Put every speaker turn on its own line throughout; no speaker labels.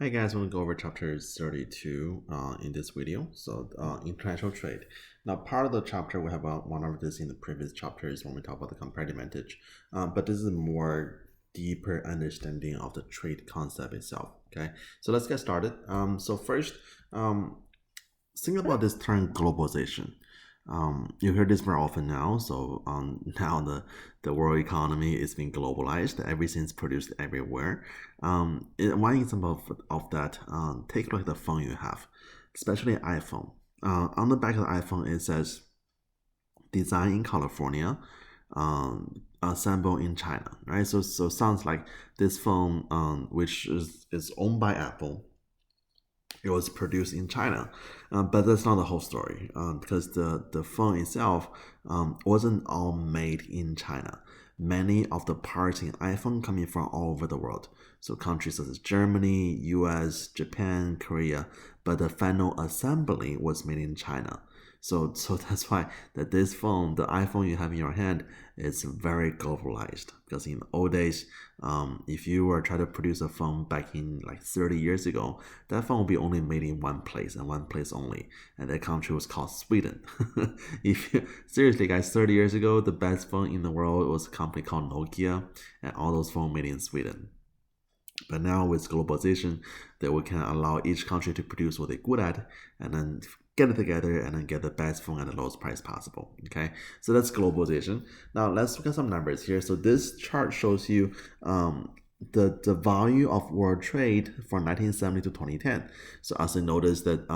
Hi guys, I'm going to go over chapter 32 in this video. So international trade. Now part of the chapter, we have one of this in the previous chapters when we talk about the comparative advantage. But this is a more deeper understanding of the trade concept itself. Okay, so let's get started. So first, think about this term globalization. You hear this very often now. So now the world economy is being globalized. Everything's produced everywhere. One example of that, take a look at the phone you have, especially iPhone. On the back of the iPhone, it says "Design in California, assembled in China." Right. So sounds like this phone, which is owned by Apple, it was produced in China. But that's not the whole story, because the phone itself wasn't all made in China. Many of the parts in iPhone coming from all over the world. So countries such as Germany, US, Japan, Korea, but the final assembly was made in China. So that's why that this phone, the iPhone you have in your hand, is very globalized. Because in old days, if you were trying to produce a phone back in like 30 years ago, that phone will be only made in one place and one place only, and that country was called Sweden. If you, seriously, guys, 30 years ago, the best phone in the world was a company called Nokia, and all those phones made in Sweden. But now with globalization, that we can allow each country to produce what they're good at, and then get it together and then get the best phone at the lowest price possible. Okay, so that's globalization. Now let's look at some numbers here. So this chart shows you the value of world trade from 1970 to 2010. So as you notice that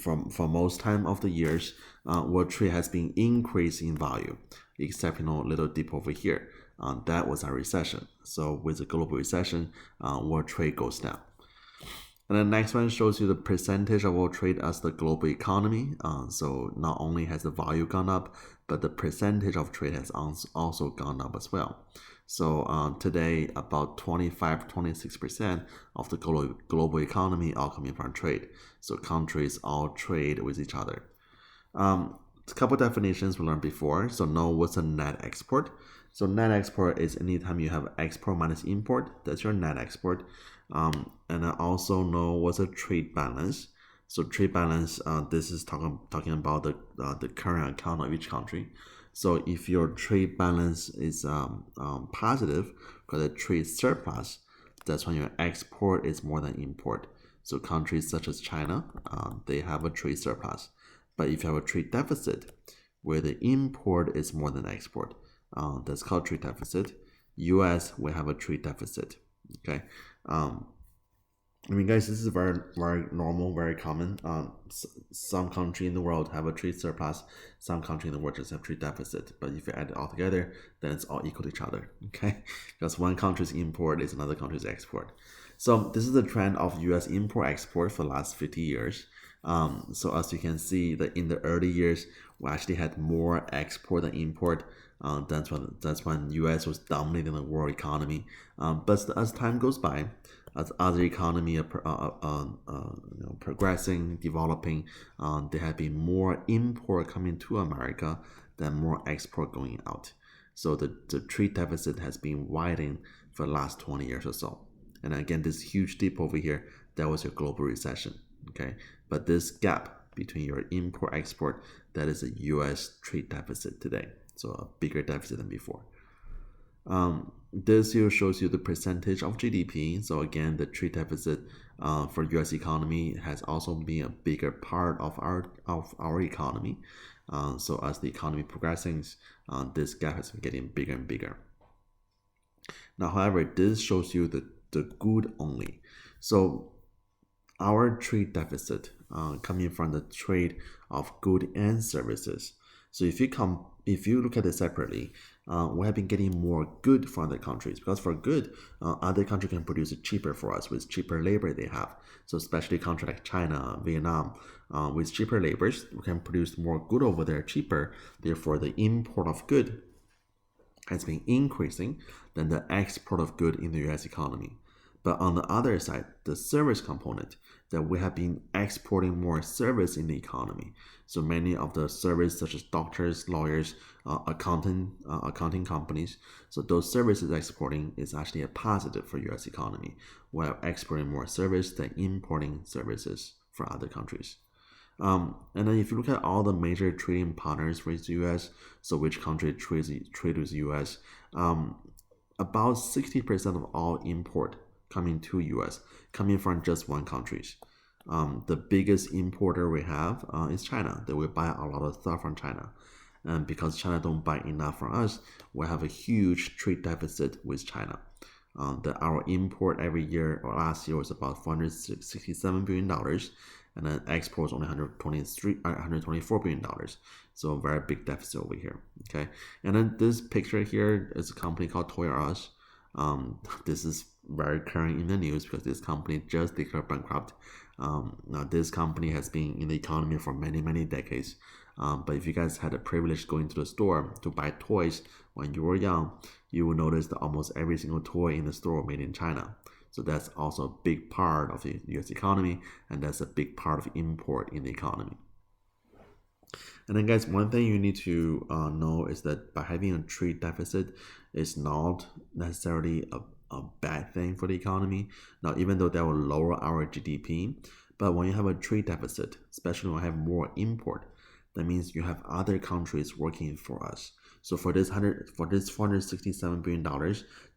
from most time of the years, world trade has been increasing in value, except little dip over here. That was a recession. So with the global recession, world trade goes down. And the next one shows you the percentage of world trade as the global economy. So not only has the value gone up, but the percentage of trade has also gone up as well. So today, about 25-26% of the global economy are coming from trade. So countries all trade with each other. A couple definitions we learned before. So know what's a net export. So net export is anytime you have export minus import, that's your net export. And I also know what's a trade balance. So trade balance, this is talking about the current account of each country. So if your trade balance is positive, because a trade surplus, that's when your export is more than import. So countries such as China, they have a trade surplus. But if you have a trade deficit, where the import is more than export, that's called trade deficit. US, we have a trade deficit. Okay. Guys, this is very, very normal, very common. Some country in the world have a trade surplus. Some country in the world just have trade deficit. But if you add it all together, then it's all equal to each other. Okay, because one country's import is another country's export. So this is the trend of U.S. import-export for the last 50 years. So as you can see, that in the early years, we actually had more export than import. That's when U.S. was dominating the world economy. But as time goes by, as other economy are progressing, developing, there have been more import coming to America than more export going out. So the trade deficit has been widening for the last 20 years or so. And again, this huge dip over here, that was your global recession. Okay, but this gap between your import export, that is a U.S. trade deficit today. So a bigger deficit than before. This here shows you the percentage of GDP. So again, the trade deficit for U.S. economy has also been a bigger part of our economy. So as the economy progresses, this gap has been getting bigger and bigger. Now, however, this shows you the good only. So our trade deficit coming from the trade of good and services. So if you look at it separately, we have been getting more good from other countries, because for good, other countries can produce it cheaper for us with cheaper labor they have. So especially countries like China, Vietnam, with cheaper labors, we can produce more good over there cheaper. Therefore, the import of good has been increasing than the export of good in the U.S. economy. But on the other side, the service component, that we have been exporting more service in the economy. So many of the service, such as doctors, lawyers, accounting companies, so those services exporting is actually a positive for U.S. economy. We're exporting more service than importing services for other countries. And then if you look at all the major trading partners with the U.S., so which country trade with the U.S., about 60% of all import coming to U.S. coming from just one country. The biggest importer we have is China. That we buy a lot of stuff from China. And because China don't buy enough from us, we have a huge trade deficit with China. Our import every year, or last year, was about $467 billion, and then exports only $124 billion. So a very big deficit over here. Okay, and then this picture here is a company called Toys R Us. This is very current in the news because this company just declared bankrupt. Now this company has been in the economy for many decades. But if you guys had the privilege going to the store to buy toys when you were young, you will notice that almost every single toy in the store made in China. So that's also a big part of the US economy, and that's a big part of import in the economy. And then guys, one thing you need to know is that by having a trade deficit is not necessarily a bad thing for the economy. Now, even though that will lower our GDP, but when you have a trade deficit, especially when you have more import, that means you have other countries working for us. So for this $467 billion,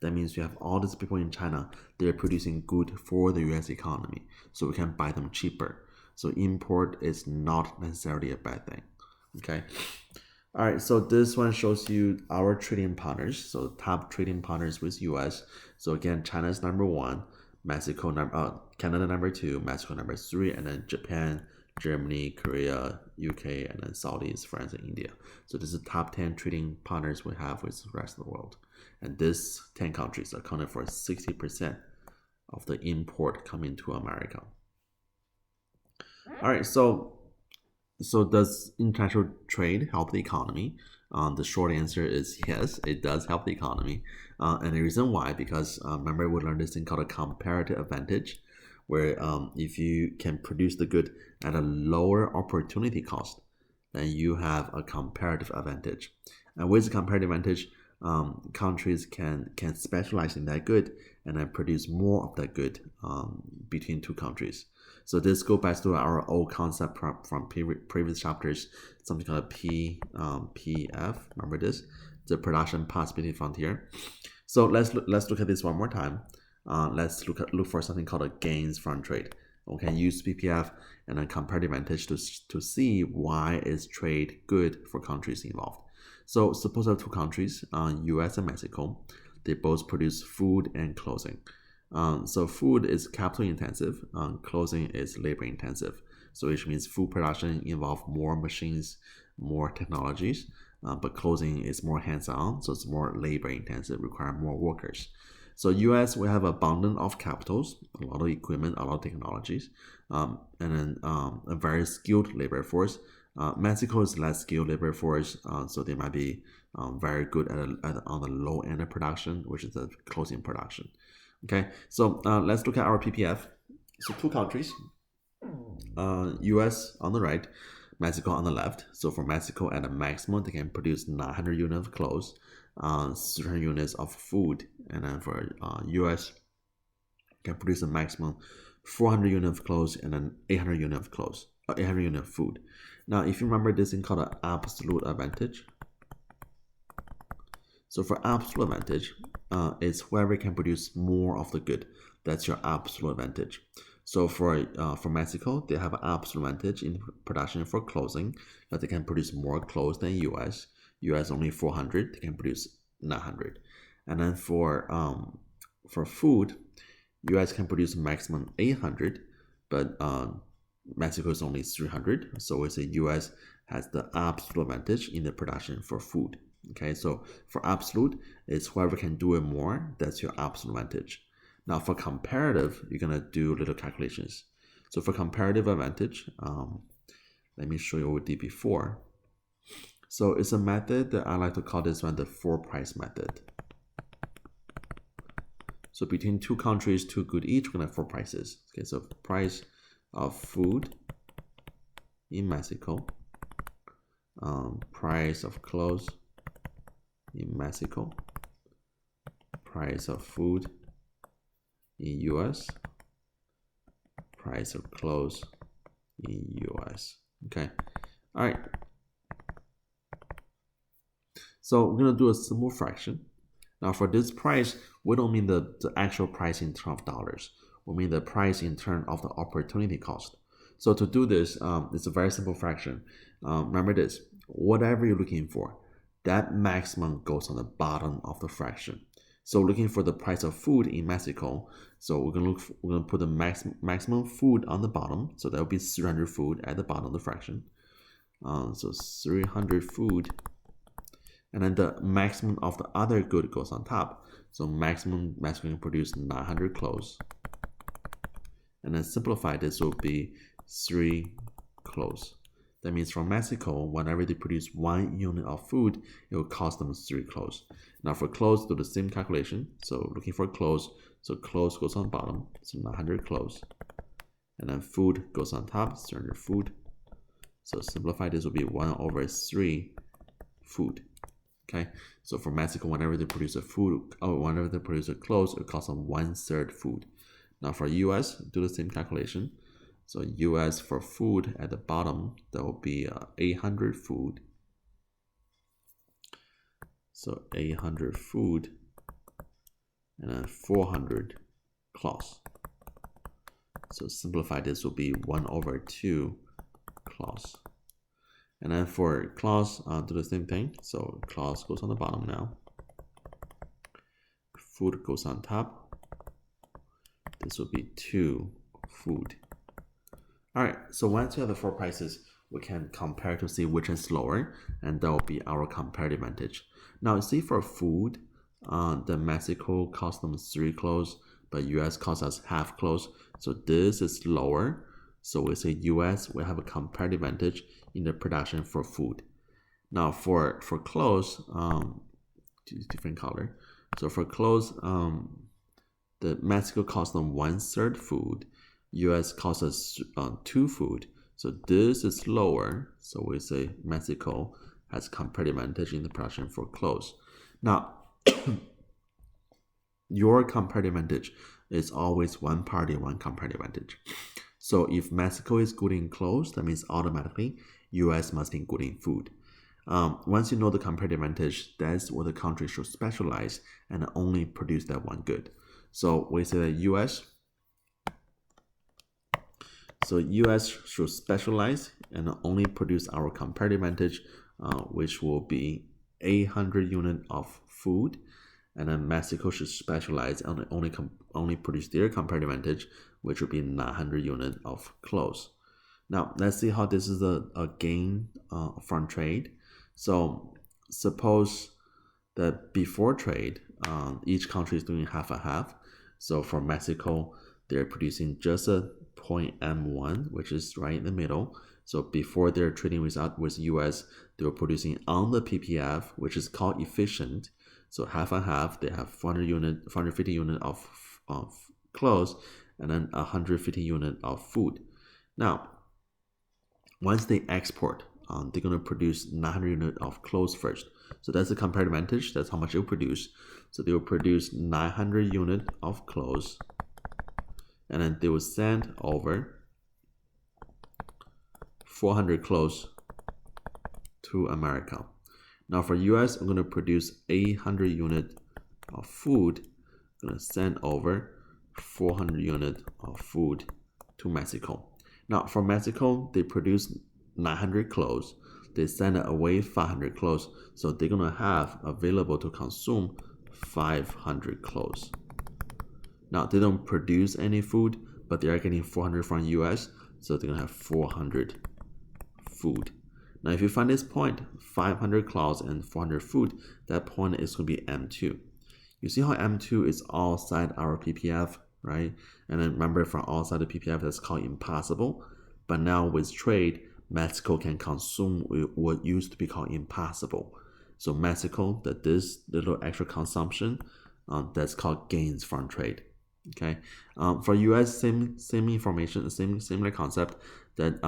that means you have all these people in China, they're producing good for the US economy. So we can buy them cheaper. So import is not necessarily a bad thing. Okay. All right, so this one shows you our trading partners. So top trading partners with US. So again, China is number one, Canada number two, Mexico number three, and then Japan, Germany, Korea, UK, and then Saudis, France, and India. So this is the top 10 trading partners we have with the rest of the world. And these 10 countries accounted for 60% of the import coming to America. All right, so does international trade help the economy? The short answer is yes, it does help the economy. And the reason why, because remember we learned this thing called a comparative advantage, where if you can produce the good at a lower opportunity cost, then you have a comparative advantage. And with the comparative advantage, countries can specialize in that good and then produce more of that good between two countries. So this goes back to our old concept from previous chapters, something called PF. Remember this? The production possibility frontier. So let's look at this one more time. Let's look for something called a gains from trade. We can use PPF and then comparative advantage to see why is trade good for countries involved. So suppose I have two countries, US and Mexico. They both produce food and clothing. So food is capital intensive, clothing is labor intensive. So which means food production involves more machines, more technologies, but clothing is more hands-on, so it's more labor intensive, require more workers. So US, we have abundance of capitals, a lot of equipment, a lot of technologies, and then a very skilled labor force. Mexico is less skilled labor force, so they might be very good on the low end of production, which is the clothing production. Okay, so let's look at our PPF. So two countries, US on the right, Mexico on the left. So for Mexico, at a maximum, they can produce 900 units of clothes, 300 units of food, and then for US, can produce a maximum 400 units of clothes and then 800 units of clothes, 800 units of food. Now, if you remember this thing called an absolute advantage. So for absolute advantage, it's whoever can produce more of the good. That's your absolute advantage. So for Mexico, they have an absolute advantage in production for clothing, that they can produce more clothes than US. US only 400, they can produce 900. And then for food, US can produce maximum 800, but Mexico is only 300. So we say US has the absolute advantage in the production for food. Okay, so for absolute, it's whoever can do it more, that's your absolute advantage. Now for comparative, you're gonna do little calculations. So for comparative advantage, let me show you what we did before. So it's a method that I like to call this one the four price method. So between two countries, two goods each, we're gonna have four prices. Okay, so price of food in Mexico, price of clothes in Mexico, price of food in US, price of clothes in US. Okay, all right. So we're gonna do a simple fraction. Now for this price, we don't mean the actual price in terms of dollars. We mean the price in terms of the opportunity cost. So to do this, it's a very simple fraction. Remember this, whatever you're looking for, that maximum goes on the bottom of the fraction. So looking for the price of food in Mexico, so we're gonna put the maximum food on the bottom. So that will be 300 food at the bottom of the fraction. So 300 food, and then the maximum of the other good goes on top. So maximum Mexico can produce 900 clothes, and then simplify this will be 3 clothes. That means from Mexico, whenever they produce 1 unit of food, it will cost them 3 clothes. Now for clothes, do the same calculation. So looking for clothes, so clothes goes on bottom, so 900 clothes, and then food goes on top, 300 food. So simplify this will be 1/3 food. Okay, so for Mexico, whenever they produce a food, or whenever they produce a clothes, it costs them 1/3 food. Now for US, do the same calculation. So US for food at the bottom, that will be 800 food. So 800 food, and then 400 cloths. So simplify this will be 1/2 cloths. And then for cloths, do the same thing. So cloths goes on the bottom now. Food goes on top. This will be 2 food. All right, so once we have the 4 prices, we can compare to see which is lower, and that will be our comparative advantage. Now, see for food, the Mexico cost them 3 clothes, but US costs us half clothes. So this is lower. So we say US will have a comparative advantage in the production for food. Now for clothes, different color. So for clothes, the Mexico costs them 1/3 food. US costs us 2 food. So this is lower. So we say Mexico has comparative advantage in the production for clothes. Now, your comparative advantage is always one party, one comparative advantage. So if Mexico is good in clothes, that means automatically US must be good in food. Once you know the comparative advantage, that's where the country should specialize and only produce that one good. So we say that US should specialize and only produce our comparative advantage, which will be 800 units of food. And then Mexico should specialize and only produce their comparative advantage, which would be 900 units of clothes. Now, let's see how this is a gain from trade. So suppose that before trade, each country is doing half and half. So for Mexico, they're producing just a point M1, which is right in the middle. So before they're trading with US, they were producing on the PPF, which is called efficient. So half and half, they have 450 units of clothes, and then 150 units of food. Now, once they export, they're going to produce 900 units of clothes first. So that's the comparative advantage. That's how much they'll produce. So they will produce 900 units of clothes, and then they will send over 400 clothes to America. Now for US, I'm going to produce 800 units of food. I'm going to send over 400 units of food to Mexico. Now for Mexico, they produce 900 clothes. They send away 500 clothes. So they're going to have available to consume 500 clothes. Now they don't produce any food, but they are getting 400 from US. So they're going to have 400 food. Now, if you find this point, 500 clothes and 400 food, that point is going to be M2. You see how M2 is outside our PPF, right? And then remember, from outside the PPF, that's called impossible. But now with trade, Mexico can consume what used to be called impossible. So Mexico, that this little extra consumption that's called gains from trade. Okay, for U.S. same information, similar concept that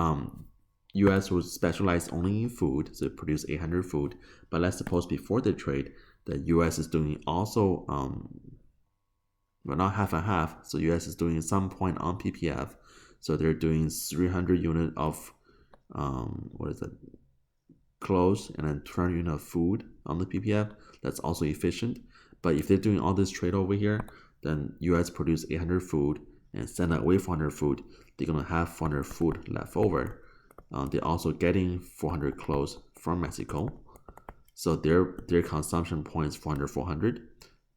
U.S. would specialize only in food, so it produce 800 food. But let's suppose before the trade, the U.S. is doing also well, not half and half. So U.S. is doing some point on PPF, so they're doing 300 unit of what is it, clothes, and then 200 unit of food on the PPF. That's also efficient. But if they're doing all this trade over here, then US produce 800 food and send away 400 food. They're gonna have 400 food left over. They're also getting 400 clothes from Mexico. So their consumption point is 400, 400.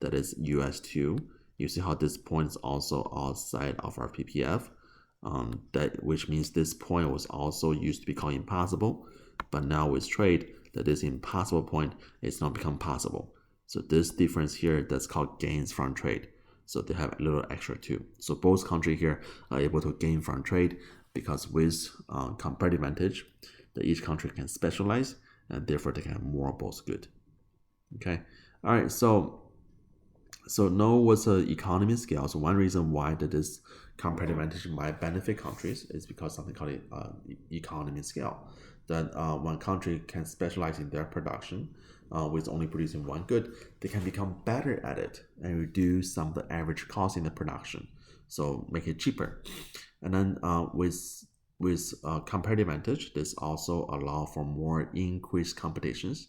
That is US2. You see how this point is also outside of our PPF. That which means this point was also used to be called impossible, but now with trade, that this impossible point is now become possible. So this difference here, that's called gains from trade. So they have a little extra too. So both countries here are able to gain from trade because with comparative advantage, that each country can specialize and therefore they can have more both good. Okay, all right. So know what's the economy scale. So one reason why that this comparative advantage might benefit countries is because something called economy scale. That one country can specialize in their production with only producing one good, they can become better at it and reduce some of the average cost in the production. So make it cheaper. And then with comparative advantage, this also allow for more increased competitions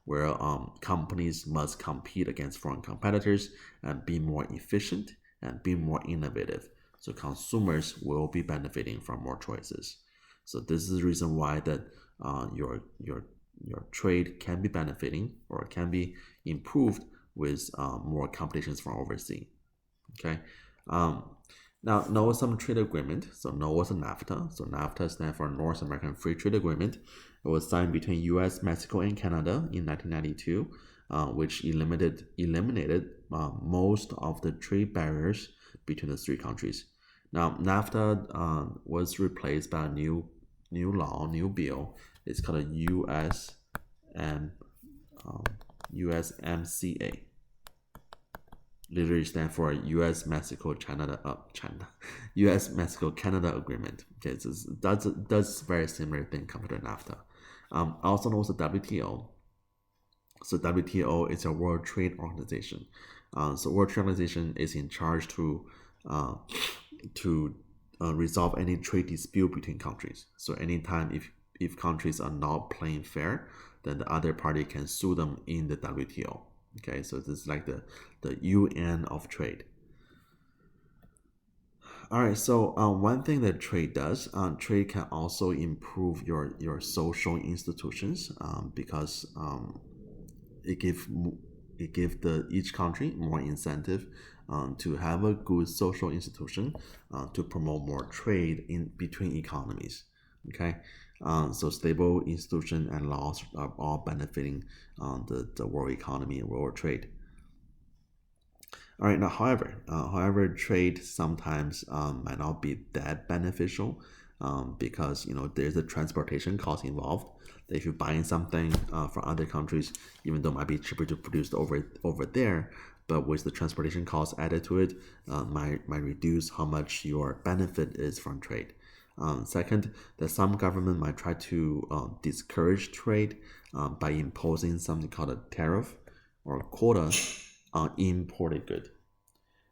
where companies must compete against foreign competitors and be more efficient and be more innovative. So consumers will be benefiting from more choices. So this is the reason why that your trade can be benefiting or can be improved with more competitions from overseas. Okay. Now, know some trade agreement. So know what's a NAFTA. So NAFTA stands for North American Free Trade Agreement. It was signed between U.S., Mexico, and Canada in 1992, which eliminated most of the trade barriers between the three countries. Now, NAFTA was replaced by a new new bill. It's called a USMCA. Literally stand for U.S. Mexico U.S. Mexico Canada Agreement. Okay, so that's very similar thing compared to NAFTA. Also known as the WTO. So WTO is a World Trade Organization. So World Trade Organization is in charge to resolve any trade dispute between countries. So anytime if countries are not playing fair, then the other party can sue them in the WTO. Okay, so this is like the UN of trade. All right, so one thing that trade does, trade can also improve your social institutions because it give each country more incentive to have a good social institution to promote more trade in between economies. Okay, so stable institution and laws are all benefiting the world economy and world trade. All right, now, however, trade sometimes might not be that beneficial because there's a transportation cost involved. If you're buying something from other countries, even though it might be cheaper to produce over there, but with the transportation cost added to it, might reduce how much your benefit is from trade. Second, that some government might try to discourage trade by imposing something called a tariff or quota on imported good.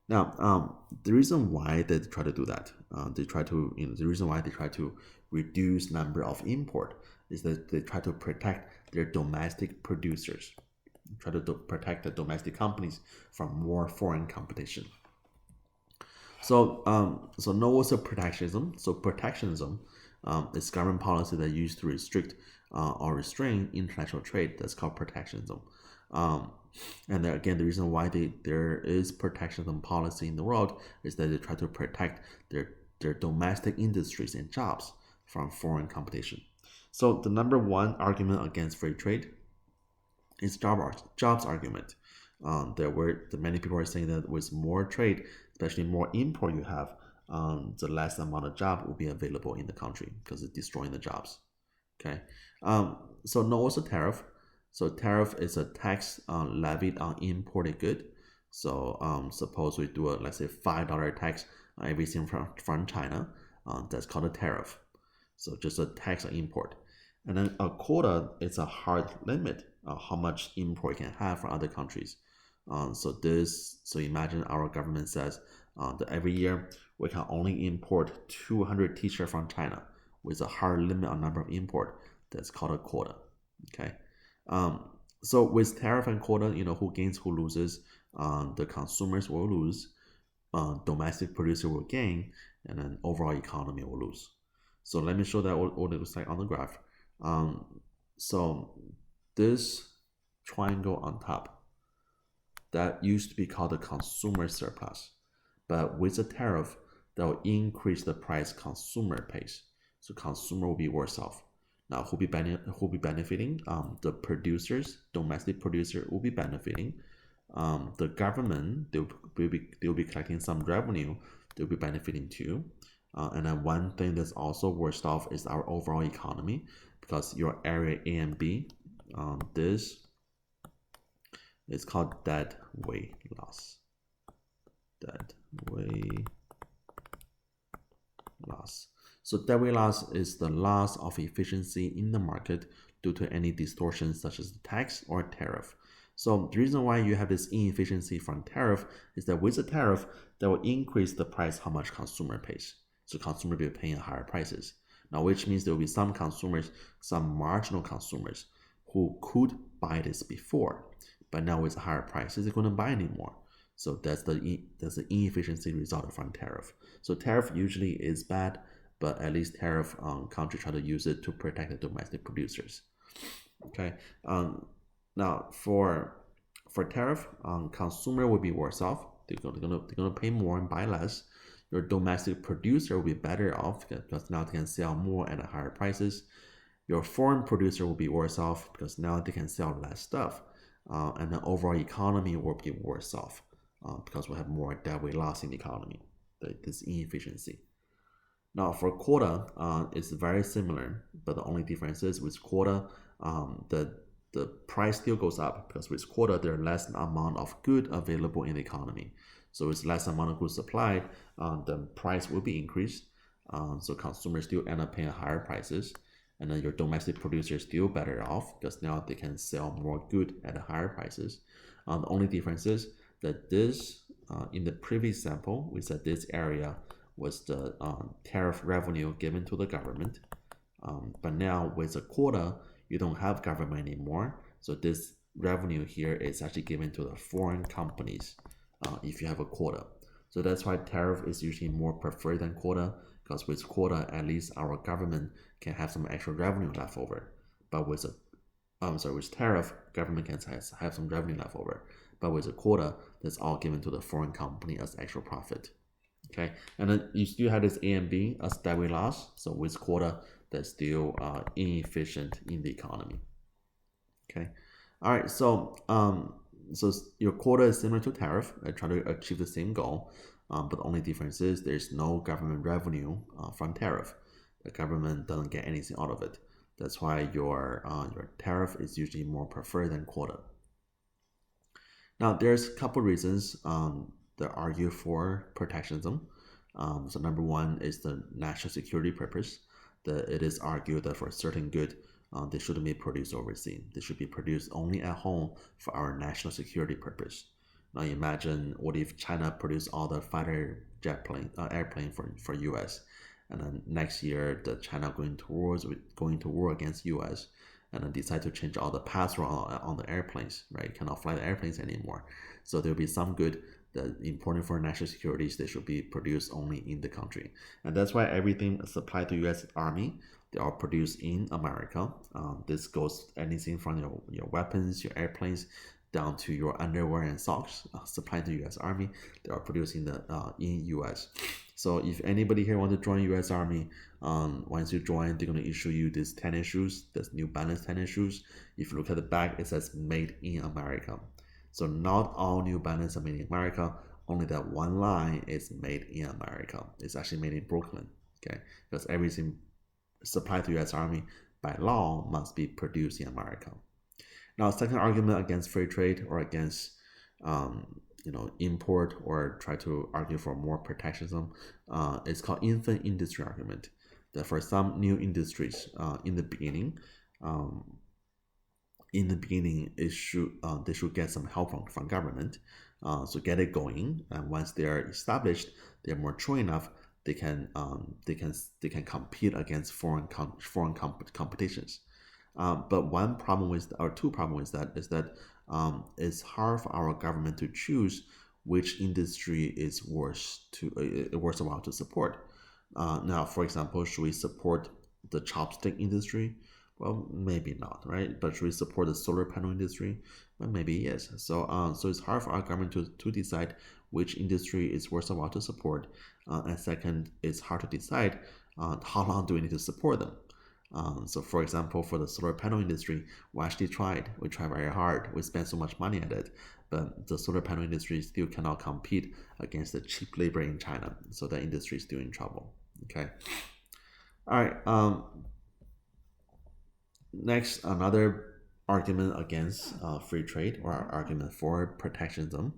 Now, the reason why they try to do that, the reason why they try to reduce number of import is that they try to protect their domestic producers, try to protect the domestic companies from more foreign competition. So know what's a protectionism? So protectionism is government policy that used to restrict or restrain international trade. That's called protectionism. And again, the reason why there is protectionism policy in the world is that they try to protect their domestic industries and jobs from foreign competition. So the number one argument against free trade is jobs argument. Many people are saying that with more trade, especially more import you have, the less amount of job will be available in the country because it's destroying the jobs. Okay, so know what's a tariff? So tariff is a tax levied on imported good. So suppose we do a, let's say, $5 tax on everything from China. That's called a tariff. So just a tax on import. And then a quota is a hard limit of how much import you can have from other countries. So imagine our government says that every year we can only import 200 t-shirts from China with a hard limit on number of import. That's called a quota. Okay. Um, so with tariff and quota, who gains, who loses. The consumers will lose, domestic producer will gain, and then overall economy will lose. So let me show that what it looks like on the graph. Um, so this triangle on top, that used to be called the consumer surplus. But with the tariff, that will increase the price consumer pays. So consumer will be worse off. Now, who be benefiting? The producers, domestic producer will be benefiting. The government, they'll be collecting some revenue. They'll be benefiting too. And then one thing that's also worse off is our overall economy, because your area A and B, this is called dead weight loss. Dead weight loss. So dead weight loss is the loss of efficiency in the market due to any distortions such as tax or tariff. So the reason why you have this inefficiency from tariff is that with the tariff, that will increase the price how much consumer pays. So consumer will be paying higher prices. Now, which means there will be some consumers, some marginal consumers who could buy this before, but now with higher prices, they're going to buy anymore. So that's the inefficiency resulting from tariff. So tariff usually is bad, but at least tariff country try to use it to protect the domestic producers. Okay. Now for tariff, consumer will be worse off. They're gonna pay more and buy less. Your domestic producer will be better off because now they can sell more at higher prices. Your foreign producer will be worse off because now they can sell less stuff, and the overall economy will be worse off because we have more debt weight loss in the economy. This inefficiency. Now for quota, it's very similar, but the only difference is with quota, the price still goes up because with quota there are less amount of good available in the economy. So with less amount of goods supplied, the price will be increased. So consumers still end up paying higher prices, and then your domestic producers still better off because now they can sell more good at higher prices. The only difference is that this, in the previous example, we said this area was the tariff revenue given to the government. But now with a quota, you don't have government anymore. So this revenue here is actually given to the foreign companies if you have a quota. So that's why tariff is usually more preferred than quota, because with quota, at least our government can have some extra revenue left over. But with with tariff, government can have some revenue left over. But with a quota, that's all given to the foreign company as extra profit. Okay, and then you still have this A and B as debt weight loss. So with quota, that's still inefficient in the economy. Okay, all right. So your quota is similar to tariff. I try to achieve the same goal, but the only difference is there's no government revenue from tariff. The government doesn't get anything out of it. That's why your tariff is usually more preferred than quota. Now, there's a couple reasons that argue for protectionism. So number one is the national security purpose. That it is argued that for a certain good, they shouldn't be produced overseas. They should be produced only at home for our national security purpose. Now imagine what if China produced all the fighter airplane for US, and then next year the China going to war against US, and then decide to change all the password on the airplanes, right? Cannot fly the airplanes anymore. So there'll be some good that important for national security, they should be produced only in the country. And that's why everything supplied to US Army, they are produced in America. This goes anything from your weapons, your airplanes, down to your underwear and socks supplied to US Army. They are produced in US. So if anybody here want to join US Army, once you join, they're going to issue you these tennis shoes, this New Balance tennis shoes. If you look at the back, it says made in America. So not all New Balance are made in America. Only that one line is made in America. It's actually made in Brooklyn, okay? Because everything supplied to US Army by law must be produced in America. Now, second argument against free trade or against import or try to argue for more protectionism. It's called infant industry argument. That for some new industries, um, in the beginning, it should they should get some help from government, so get it going. And once they are established, they're mature enough. They can compete against competitions. But one problem with, or two problem with that is that it's hard for our government to choose which industry is worth a while to support. Now, for example, should we support the chopstick industry? Well, maybe not, right? But should we support the solar panel industry? Well, maybe yes. So it's hard for our government to decide which industry is worth a while to support. And second, it's hard to decide how long do we need to support them. So, for example, for the solar panel industry, we actually tried. We tried very hard. We spent so much money at it, but the solar panel industry still cannot compete against the cheap labor in China. So the industry is still in trouble. Okay. All right. Next, another argument against free trade, or argument for protectionism,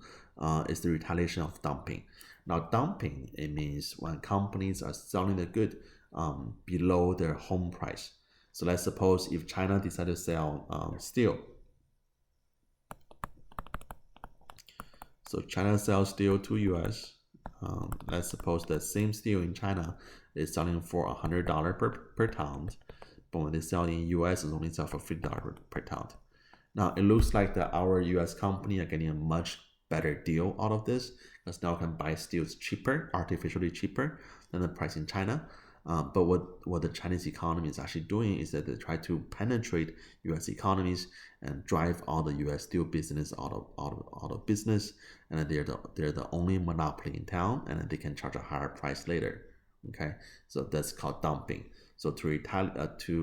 is the retaliation of dumping. Now, dumping, it means when companies are selling the good below their home price. So let's suppose if China decided to sell steel. So China sells steel to US. Let's suppose the same steel in China is selling for $100 per pound, but when they sell in US, it's only sell for $50 per pound. Now it looks like that our US company are getting a much better deal out of this, because now can buy steels cheaper, artificially cheaper than the price in China. But what the Chinese economy is actually doing is that they try to penetrate U.S. economies and drive all the U.S. steel business out of business, and then they're the only monopoly in town, and then they can charge a higher price later. Okay, so that's called dumping. So to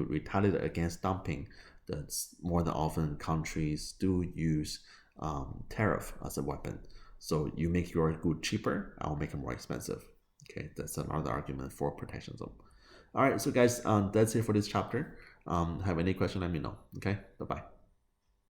retaliate against dumping, that's more than often countries do use tariff as a weapon. So you make your good cheaper, I will make it more expensive. Okay, that's another argument for protectionism. All right, so guys, that's it for this chapter. Have any question, let me know. Okay, bye-bye.